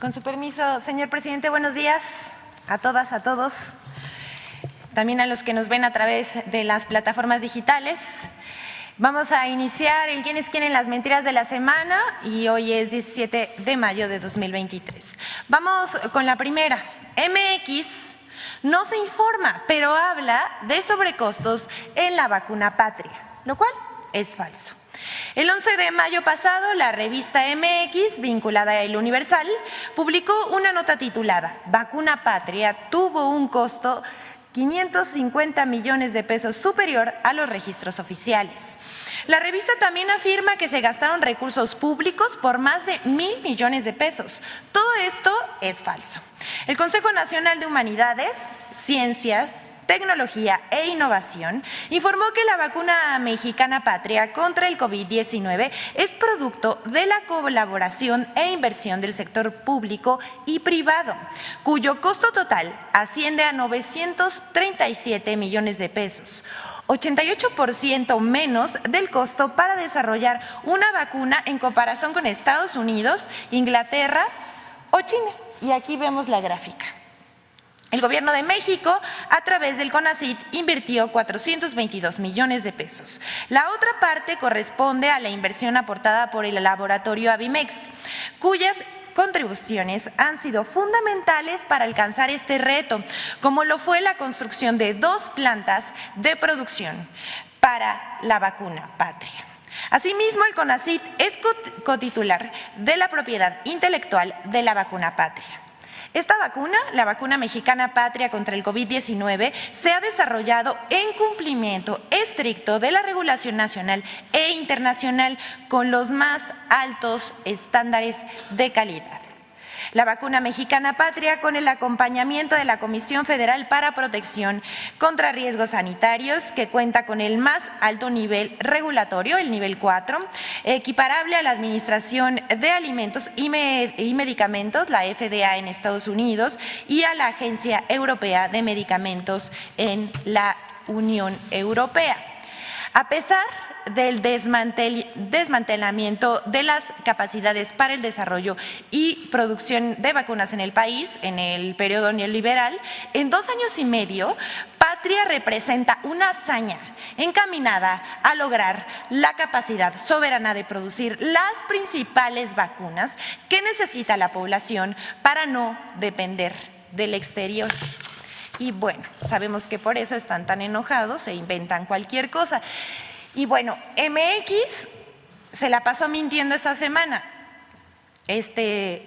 Con su permiso, señor presidente, buenos días a todas, a todos, también a los que nos ven a través de las plataformas digitales. Vamos a iniciar el ¿Quién es quién en las mentiras de la semana? Y hoy es 17 de mayo de 2023. Vamos con la primera. MX no se informa, pero habla de sobrecostos en la vacuna patria, lo cual es falso. El 11 de mayo pasado, la revista MX, vinculada a El Universal, publicó una nota titulada «Vacuna Patria tuvo un costo 550 millones de pesos superior a los registros oficiales». La revista también afirma que se gastaron recursos públicos por más de 1,000 millones de pesos. Todo esto es falso. El Consejo Nacional de Humanidades, Ciencias, Tecnología e Innovación informó que la vacuna mexicana Patria contra el COVID-19 es producto de la colaboración e inversión del sector público y privado, cuyo costo total asciende a 937 millones de pesos, 88% menos del costo para desarrollar una vacuna en comparación con Estados Unidos, Inglaterra o China. Y aquí vemos la gráfica. El Gobierno de México, a través del CONACYT, invirtió 422 millones de pesos. La otra parte corresponde a la inversión aportada por el laboratorio Avimex, cuyas contribuciones han sido fundamentales para alcanzar este reto, como lo fue la construcción de 2 plantas de producción para la vacuna Patria. Asimismo, el CONACYT es cotitular de la propiedad intelectual de la vacuna Patria. Esta vacuna, la vacuna mexicana Patria contra el COVID-19, se ha desarrollado en cumplimiento estricto de la regulación nacional e internacional con los más altos estándares de calidad. La vacuna mexicana Patria, con el acompañamiento de la Comisión Federal para Protección contra Riesgos Sanitarios, que cuenta con el más alto nivel regulatorio, el nivel 4, equiparable a la Administración de Alimentos y Medicamentos, la FDA en Estados Unidos, y a la Agencia Europea de Medicamentos en la Unión Europea. A pesar del desmantelamiento de las capacidades para el desarrollo y producción de vacunas en el país en el periodo neoliberal, en 2 años y medio, Patria representa una hazaña encaminada a lograr la capacidad soberana de producir las principales vacunas que necesita la población para no depender del exterior. Y bueno, sabemos que por eso están tan enojados e inventan cualquier cosa. Y bueno, MX se la pasó mintiendo esta semana. Esta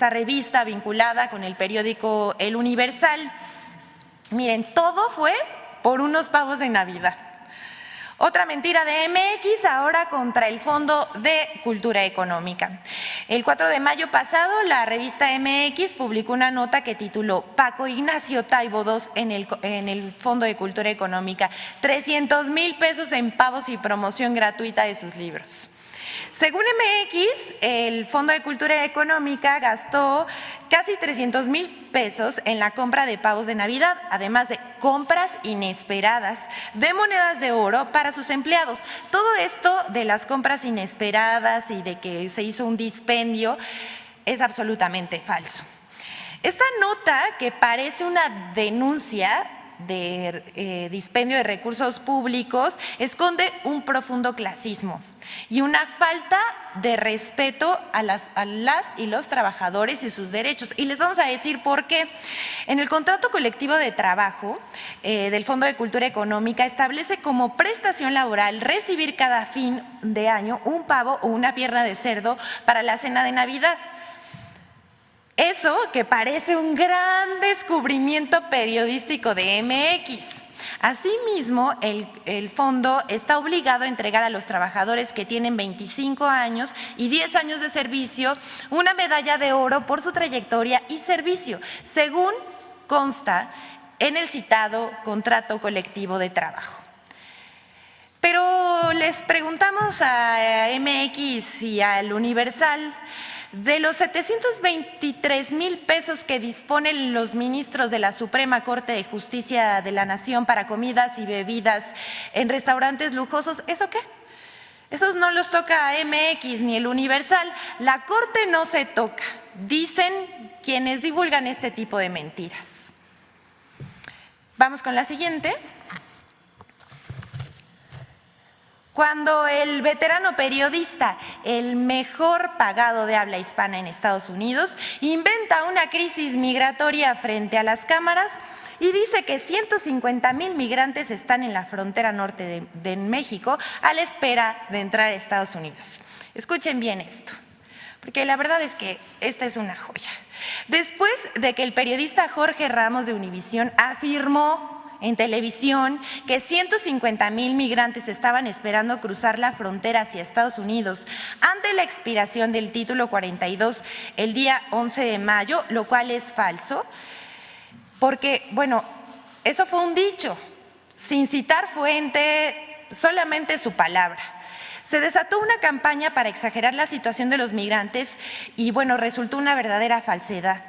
revista vinculada con el periódico El Universal. Miren, todo fue por unos pavos de Navidad. Otra mentira de MX ahora contra el Fondo de Cultura Económica. El 4 de mayo pasado, la revista MX publicó una nota que tituló «Paco Ignacio Taibo II en el Fondo de Cultura Económica, 300,000 pesos en pagos y promoción gratuita de sus libros». Según MX, el Fondo de Cultura Económica gastó casi 300,000 pesos en la compra de pavos de Navidad, además de compras inesperadas de monedas de oro para sus empleados. Todo esto de las compras inesperadas y de que se hizo un dispendio es absolutamente falso. Esta nota, que parece una denuncia de dispendio de recursos públicos, esconde un profundo clasismo y una falta de respeto a las y los trabajadores y sus derechos. Y les vamos a decir por qué. En el contrato colectivo de trabajo del Fondo de Cultura Económica establece como prestación laboral recibir cada fin de año un pavo o una pierna de cerdo para la cena de Navidad. Eso que parece un gran descubrimiento periodístico de MX. Asimismo, el fondo está obligado a entregar a los trabajadores que tienen 25 años y 10 años de servicio una medalla de oro por su trayectoria y servicio, según consta en el citado contrato colectivo de trabajo. Pero les preguntamos a MX y al Universal, de los 723,000 pesos que disponen los ministros de la Suprema Corte de Justicia de la Nación para comidas y bebidas en restaurantes lujosos, ¿eso qué? Esos no los toca MX ni el Universal. La Corte no se toca, dicen quienes divulgan este tipo de mentiras. Vamos con la siguiente. Cuando el veterano periodista, el mejor pagado de habla hispana en Estados Unidos, inventa una crisis migratoria frente a las cámaras y dice que 150,000 migrantes están en la frontera norte de México a la espera de entrar a Estados Unidos. Escuchen bien esto, porque la verdad es que esta es una joya. Después de que el periodista Jorge Ramos de Univisión afirmó en televisión que 150,000 migrantes estaban esperando cruzar la frontera hacia Estados Unidos ante la expiración del título 42 el día 11 de mayo, lo cual es falso, porque, bueno, eso fue un dicho, sin citar fuente, solamente su palabra. Se desató una campaña para exagerar la situación de los migrantes y, bueno, resultó una verdadera falsedad,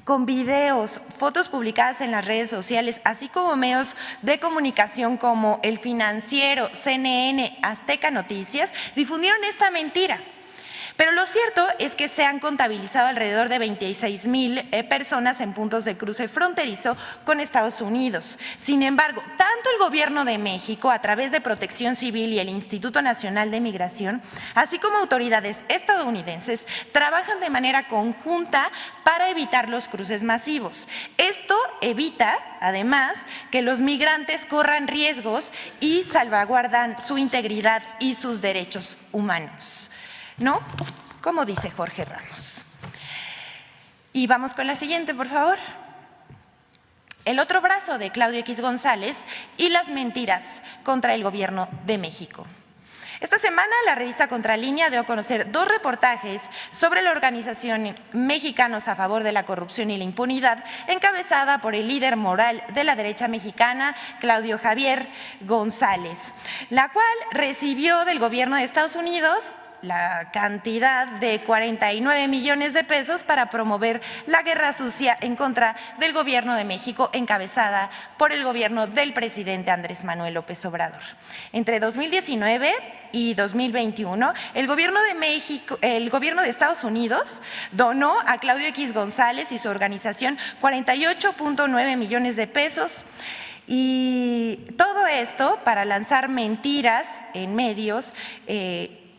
con videos, fotos publicadas en las redes sociales, así como medios de comunicación como El Financiero, CNN, Azteca Noticias, difundieron esta mentira. Pero lo cierto es que se han contabilizado alrededor de 26,000 personas en puntos de cruce fronterizo con Estados Unidos. Sin embargo, tanto el Gobierno de México, a través de Protección Civil y el Instituto Nacional de Migración, así como autoridades estadounidenses, trabajan de manera conjunta para evitar los cruces masivos. Esto evita, además, que los migrantes corran riesgos y salvaguardan su integridad y sus derechos humanos. ¿No? Como dice Jorge Ramos. Y vamos con la siguiente, por favor. El otro brazo de Claudio X González y las mentiras contra el Gobierno de México. Esta semana la revista Contralínea dio a conocer 2 reportajes sobre la organización Mexicanos a favor de la corrupción y la impunidad, encabezada por el líder moral de la derecha mexicana, Claudio Javier González, la cual recibió del Gobierno de Estados Unidos la cantidad de 49 millones de pesos para promover la guerra sucia en contra del Gobierno de México, encabezada por el gobierno del presidente Andrés Manuel López Obrador. Entre 2019 y 2021, el Gobierno de Estados Unidos donó a Claudio X González y su organización 48.9 millones de pesos. Y todo esto para lanzar mentiras en medios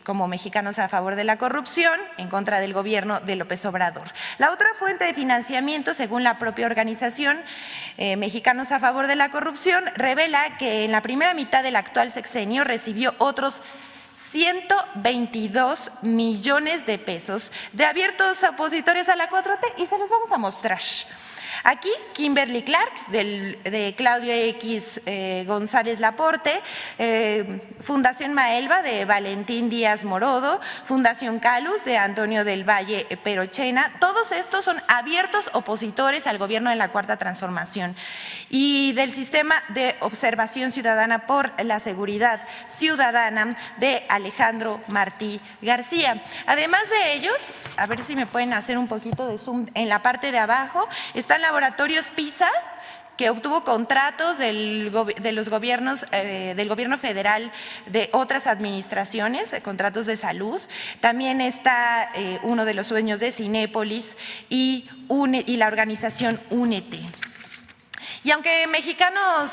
como Mexicanos a favor de la corrupción, en contra del gobierno de López Obrador. La otra fuente de financiamiento, según la propia organización Mexicanos a favor de la corrupción, revela que en la primera mitad del actual sexenio recibió otros 122 millones de pesos de abiertos opositores a la 4T y se los vamos a mostrar. Aquí, Kimberly Clark, de Claudio X González Laporte, Fundación Maelba, de Valentín Díaz Morodo, Fundación Calus, de Antonio del Valle Perochena. Todos estos son abiertos opositores al gobierno de la Cuarta Transformación y del Sistema de Observación Ciudadana por la Seguridad Ciudadana de Alejandro Martí García. Además de ellos, a ver si me pueden hacer un poquito de zoom en la parte de abajo, están Laboratorios PISA, que obtuvo contratos del gobierno federal de otras administraciones, contratos de salud. También está uno de los dueños de Cinépolis y la organización Únete. Y aunque Mexicanos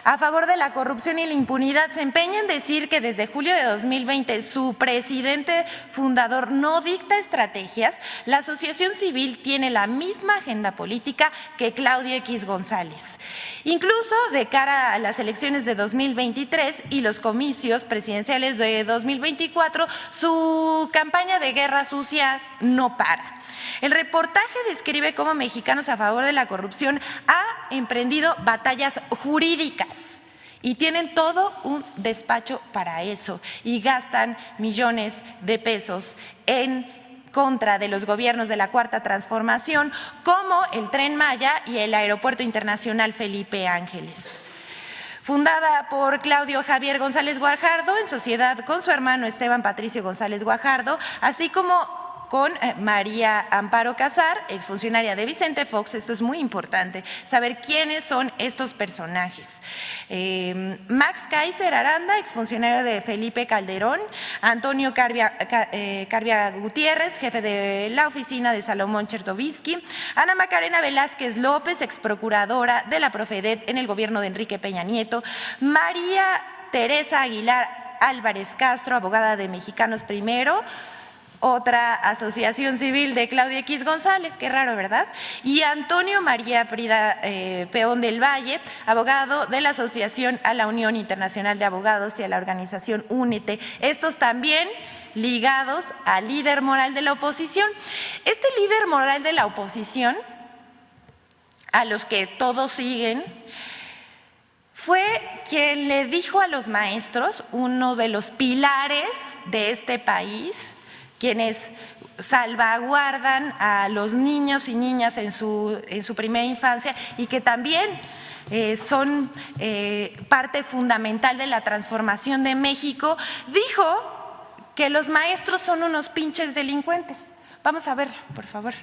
a favor de la corrupción y la impunidad se empeña en decir que desde julio de 2020 su presidente fundador no dicta estrategias, la asociación civil tiene la misma agenda política que Claudio X González. Incluso de cara a las elecciones de 2023 y los comicios presidenciales de 2024, su campaña de guerra sucia no para. El reportaje describe cómo Mexicanos a favor de la corrupción ha emprendido batallas jurídicas y tienen todo un despacho para eso y gastan millones de pesos en contra de los gobiernos de la Cuarta Transformación, como el Tren Maya y el Aeropuerto Internacional Felipe Ángeles. Fundada por Claudio Javier González Guajardo en sociedad con su hermano Esteban Patricio González Guajardo, así como con María Amparo Casar, exfuncionaria de Vicente Fox. Esto es muy importante, saber quiénes son estos personajes. Max Kaiser Aranda, exfuncionario de Felipe Calderón. Antonio Carbia Gutiérrez, jefe de la oficina de Salomón Chertovisky. Ana Macarena Velázquez López, exprocuradora de la Profedet en el gobierno de Enrique Peña Nieto. María Teresa Aguilar Álvarez Castro, abogada de Mexicanos Primero, otra asociación civil de Claudia X González, qué raro, ¿verdad? Y Antonio María Prida Peón del Valle, abogado de la Asociación a la Unión Internacional de Abogados y a la organización Únete. Estos también ligados al líder moral de la oposición. Este líder moral de la oposición, a los que todos siguen, fue quien le dijo a los maestros, uno de los pilares de este país, quienes salvaguardan a los niños y niñas en su primera infancia y que también son parte fundamental de la transformación de México, dijo que los maestros son unos pinches delincuentes. Vamos a verlo, por favor.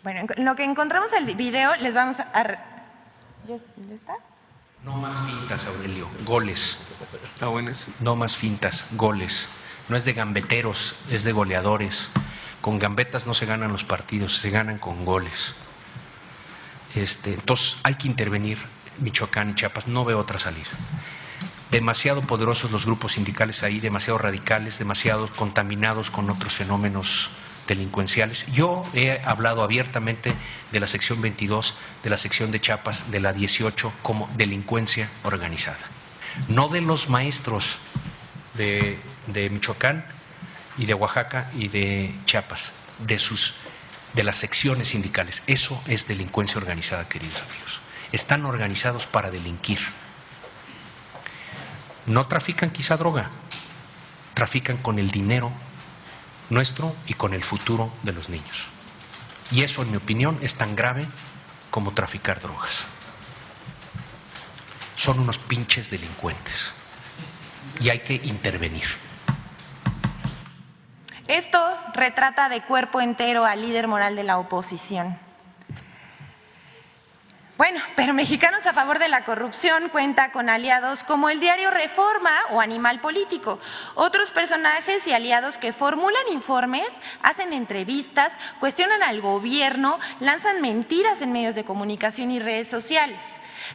Bueno, en lo que encontramos el video, les vamos a… ¿Ya está? No más fintas, Aurelio, goles. Ah, bueno, eso. No más fintas, goles. No es de gambeteros, es de goleadores. Con gambetas no se ganan los partidos, se ganan con goles. Entonces hay que intervenir Michoacán y Chiapas, no veo otra salida. Demasiado poderosos los grupos sindicales ahí, demasiado radicales, demasiado contaminados con otros fenómenos delincuenciales. Yo he hablado abiertamente de la sección 22, de la sección de Chiapas, de la 18 como delincuencia organizada. No de los maestros de Michoacán y de Oaxaca y de Chiapas, de las secciones sindicales. Eso es delincuencia organizada, queridos amigos. Están organizados para delinquir. No trafican quizá droga, trafican con el dinero nuestro y con el futuro de los niños. Y eso, en mi opinión, es tan grave como traficar drogas. Son unos pinches delincuentes y hay que intervenir. Esto retrata de cuerpo entero al líder moral de la oposición. Bueno, pero Mexicanos a favor de la corrupción cuenta con aliados como el diario Reforma o Animal Político, otros personajes y aliados que formulan informes, hacen entrevistas, cuestionan al gobierno, lanzan mentiras en medios de comunicación y redes sociales.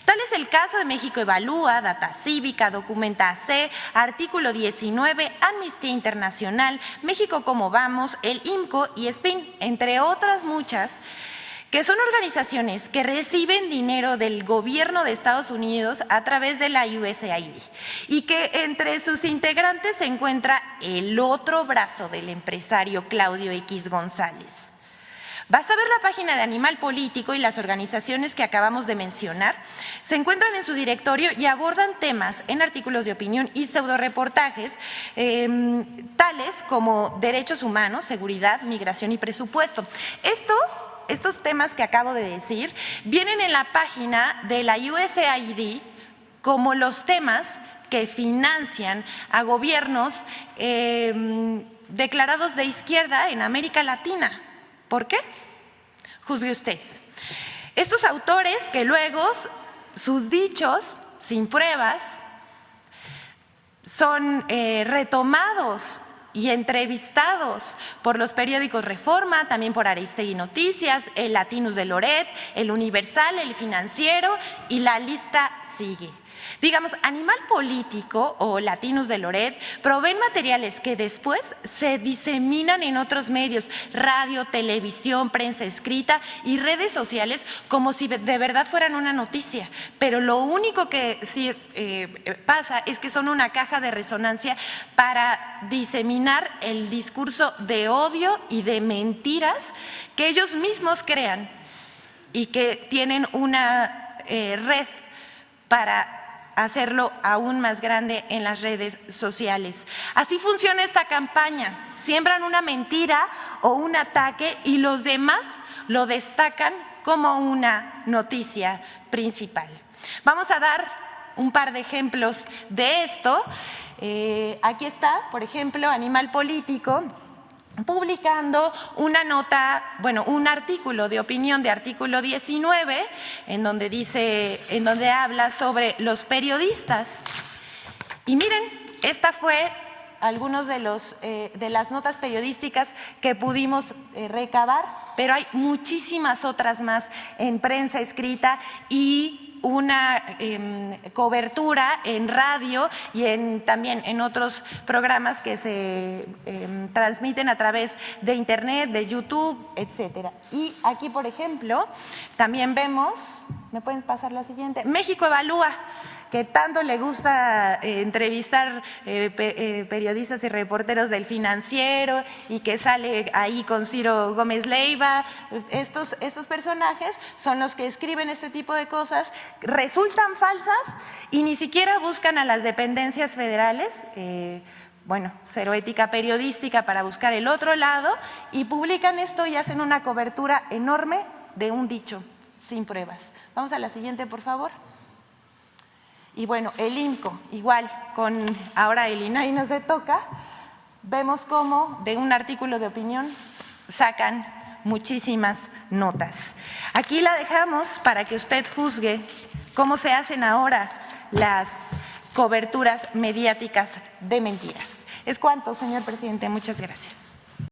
Tal es el caso de México Evalúa, Data Cívica, Documenta AC, Artículo 19, Amnistía Internacional, México Cómo Vamos, el IMCO y SPIN, entre otras muchas, que son organizaciones que reciben dinero del gobierno de Estados Unidos a través de la USAID y que entre sus integrantes se encuentra el otro brazo del empresario Claudio X González. Basta ver la página de Animal Político y las organizaciones que acabamos de mencionar se encuentran en su directorio y abordan temas en artículos de opinión y pseudoreportajes tales como derechos humanos, seguridad, migración y presupuesto. Estos temas que acabo de decir vienen en la página de la USAID como los temas que financian a gobiernos declarados de izquierda en América Latina. ¿Por qué? Juzgue usted. Estos autores que luego sus dichos, sin pruebas, son retomados y entrevistados por los periódicos Reforma, también por Aristegui Noticias, el Latinus de Loret, el Universal, el Financiero y la lista sigue. Digamos, Animal Político o Latinus de Loret proveen materiales que después se diseminan en otros medios, radio, televisión, prensa escrita y redes sociales como si de verdad fueran una noticia. Pero lo único que sí pasa es que son una caja de resonancia para diseminar el discurso de odio y de mentiras que ellos mismos crean y que tienen una red para hacerlo aún más grande en las redes sociales. Así funciona esta campaña. Siembran una mentira o un ataque y los demás lo destacan como una noticia principal. Vamos a dar un par de ejemplos de esto. Aquí está, por ejemplo, Animal Político, publicando una nota, bueno, un artículo de opinión de artículo 19, en donde habla sobre los periodistas. Y miren, esta fue algunos de las notas periodísticas que pudimos recabar, pero hay muchísimas otras más en prensa escrita y una cobertura en radio y también en otros programas que se transmiten a través de Internet, de YouTube, etcétera. Y aquí, por ejemplo, también vemos, ¿me pueden pasar la siguiente? México Evalúa, que tanto le gusta entrevistar periodistas y reporteros del Financiero y que sale ahí con Ciro Gómez Leiva. Estos personajes son los que escriben este tipo de cosas, resultan falsas y ni siquiera buscan a las dependencias federales, cero ética periodística para buscar el otro lado, y publican esto y hacen una cobertura enorme de un dicho sin pruebas. Vamos a la siguiente, por favor. Y bueno, el INCO, igual, con ahora el INAI nos toca, vemos cómo de un artículo de opinión sacan muchísimas notas. Aquí la dejamos para que usted juzgue cómo se hacen ahora las coberturas mediáticas de mentiras. Es cuanto, señor presidente. Muchas gracias.